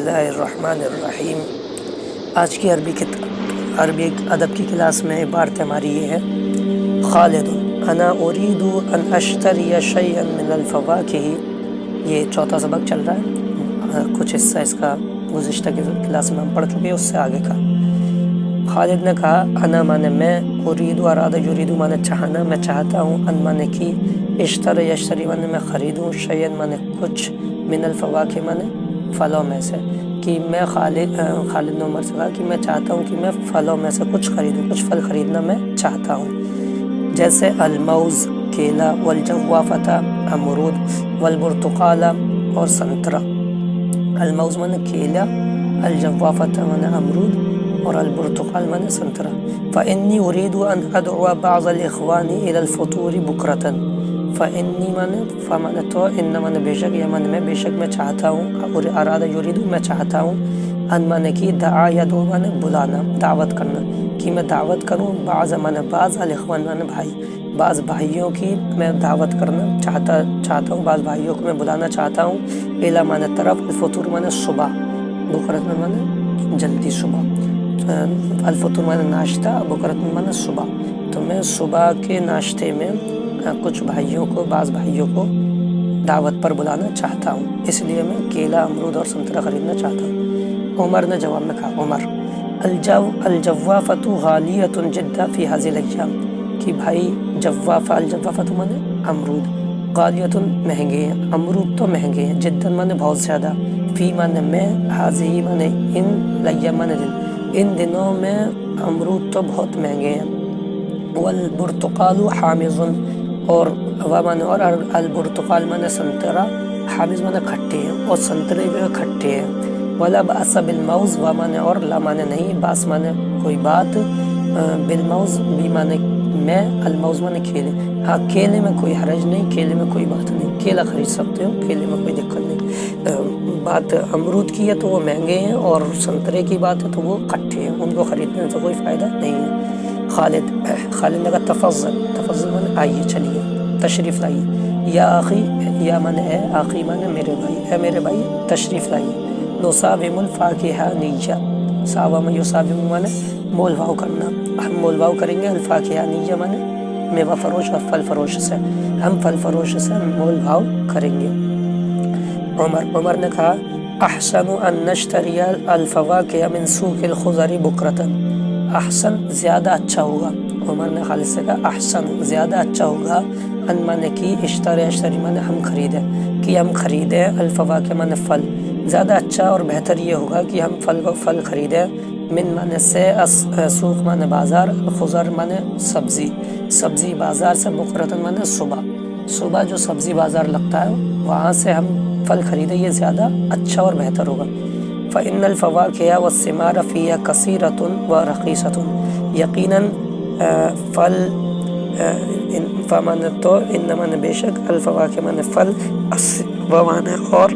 اللہ الرحمن الرحیم۔ آج کی عربی ادب کی کلاس میں عبارت ہماری یہ ہے: خالد انا اريد ان اشتری شيئا من الفواكه۔ یہ چوتھا سبق چل رہا ہے، کچھ حصہ اس کا گزشتہ کی کلاس میں ہم پڑھ چکے، اس سے آگے کا۔ خالد نے کہا انا مانے میں، اريد ارادہ یرید مانے چاہنا، میں چاہتا ہوں، ان مانے کی، اشتری یشتری مانے میں خریدوں، شیئا مانے کچھ، من الفواکہ مانے پھلوں میں سے، کہ میں خالد نے عمر سے کہا کہ میں چاہتا ہوں کہ میں پھلوں میں سے کچھ خریدوں، کچھ پھل خریدنا میں چاہتا ہوں، جیسے الموز کیلا، والجوافۃ امرود، والبرتقال اور سنترا۔ الموز مانے کیلا، الجوافۃ مانے امرود اور البرتقال مانے سنترا۔ فإنی اريد ان ادعو بعض الاخوان الى الفطور بکرۃ۔ فإنی مانے فمانے تو، ان مانے بے شک، یا مانے میں، بے شک میں چاہتا ہوں، اور ارادہ یرید میں چاہتا ہوں، ان مانے کی، دعا یدعو مانے بلانا، دعوت کرنا، کہ میں دعوت کروں، بعض مانے بعض، الاخوان مانے بھائی، بعض بھائیوں کی میں دعوت کرنا چاہتا ہوں، بعض بھائیوں کو میں بلانا چاہتا ہوں، الی مانے طرف، الفطور مانے صبح، بکرۃ مانے جلدی صبح، الفطور مانے ناشتہ، بکرۃ مانے صبح، تو میں صبح کے ناشتے میں کچھ بھائیوں کو، بعض بھائیوں کو دعوت پر بلانا چاہتا ہوں، اس لیے میں کیلا، امرود اور سنترا خریدنا چاہتا ہوں۔ عمر نے جواب میں کہا، عمر الجوافۃ غالیۃ جدا فی ھذی الایام، کہ بھائی جوافہ، الجوافۃ مانے امرود، غالیۃ مہنگے ہیں، امرود تو مہنگے ہیں، جدا مانے بہت زیادہ، فی مانے میں، ھذی مانے ان، الایام مانے دن، ان دنوں میں امرود تو بہت مہنگے ہیں، والبرتقال حامض، اور مانے، اور البرتقال مانے سنترا، حامض مانے کھٹے ہیں، اور سنترے بھی کھٹے ہیں، ولا بأس بالموز، مانے اور، لا مانے نہیں، باس مانے کوئی بات، بالموز بھی مانے میں، الموز مانے کیلے، ہاں کیلے میں کوئی حرج نہیں، کیلے میں کوئی بات نہیں، کیلا خرید سکتے ہو، کیلے میں کوئی دقت نہیں۔ بات امرود کی ہے تو وہ مہنگے ہیں، اور سنترے کی بات ہے تو وہ کھٹے ہیں، ان کو خریدنے سے کوئی فائدہ نہیں ہے۔ خالد نے کہا تفضل مانے آئیے، چلیے، تشریف لائیے، یا آخی، یا مانے اے، آخی مانے میرے بھائی، اے میرے بھائی تشریف لائیے، نصابم الفاکہانیہ، صابم یصابم مانے مول بھاؤ کرنا، ہم مول بھاؤ کریں گے، الفاکہانیہ مانے میوہ فروش اور پھل فروش سے، ہم پھل فروش سے مول بھاؤ کریں گے۔ عمر نے کہا احسن ان نشتری الفواکہ من سوق الخضر بکرۃ، احسن زیادہ اچھا ہوگا، عمر نے خالد سے کہا احسن زیادہ اچھا ہوگا، ان مانے کی، اشتری مانے ہم خریدیں، کہ ہم خریدیں، الفواکہ مانے پھل، زیادہ اچھا اور بہتر یہ ہوگا کہ ہم پھل خریدیں، من مانے سے، سوق مانے بازار، الخضر مانے سبزی بازار سے، بکرۃ مانے صبح جو سبزی بازار لگتا ہے وہاں سے ہم پھل خریدیں، یہ زیادہ اچھا اور بہتر ہوگا۔ فإن الفواکہ والثمار فیہا کثیرۃ ورخیصۃ، یقیناً پھل، فمانے تو، ان مانے بے شک، الفواکہ مانے پھل، مانے اور،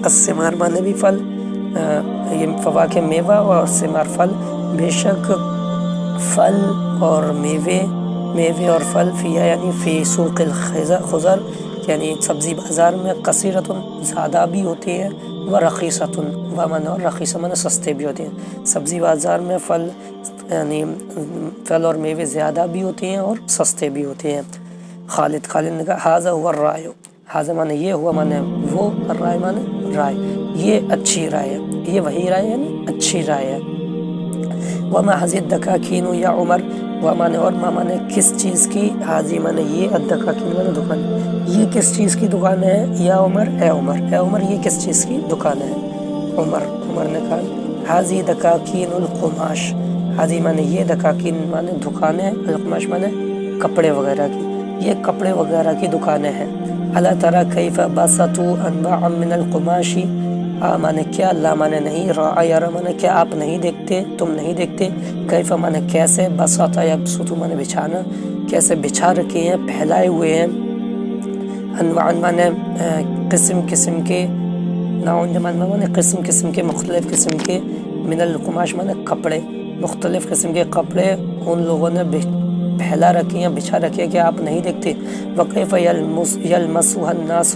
الثمار مانے بھی پھل، یہ فواکہ میوہ اور ثمار پھل، بے شک پھل اور میوے اور پھل، فیہا یعنی فی سوق الخضر، یعنی سبزی بازار میں، کثیرۃ زیادہ بھی ہوتی ہیں، ورخیصۃ، مانے اور، رخیصہ مانے سستے بھی ہوتے ہیں، سبزی بازار میں پھل، یعنی پھل اور میوے زیادہ بھی ہوتے ہیں اور سستے بھی ہوتے ہیں۔ خالد نے کہا ھذا هو الرائے، ھذا مانے یہ، ہوا مانے وہ، الرائے مانے رائے، یہ اچھی رائے ہے، یہ وہی رائے ہے، یعنی اچھی رائے ہے۔ وما ھذی الدکاکین یا عمر، ومانے اور، مانے کس چیز کی، ھذی مانے یہ، الدکاکین مانے دکان، یہ کس چیز کی دکان ہے، یا عمر، اے عمر یہ کس چیز کی دکان ہے۔ عمر نے کہا ھذی دکاکین القماش، ھذی مانے یہ، دکاکین مانے دکانیں، القماش مانے کپڑے وغیرہ کی، یہ کپڑے وغیرہ کی دکانیں ہیں۔ الا تری کیف بسطوا انواعا من القماش، مانے کیا، لا مانے نہیں، را یرا مانے کیا آپ نہیں دیکھتے، تم نہیں دیکھتے، کیف مانے کیسے، بسط یبسط مانے بچھانا، کیسے بچھا رکھے ہیں، پھیلائے ہوئے ہیں، انواع مانے قسم کے، نوع مانے قسم کے، مختلف قسم کے، من القماش مانے کپڑے، مختلف قسم کے کپڑے ان لوگوں نے پھیلا رکھے ہیں، بچھا رکھے ہیں کہ آپ نہیں دیکھتے۔ وکیف یلمسها الناس،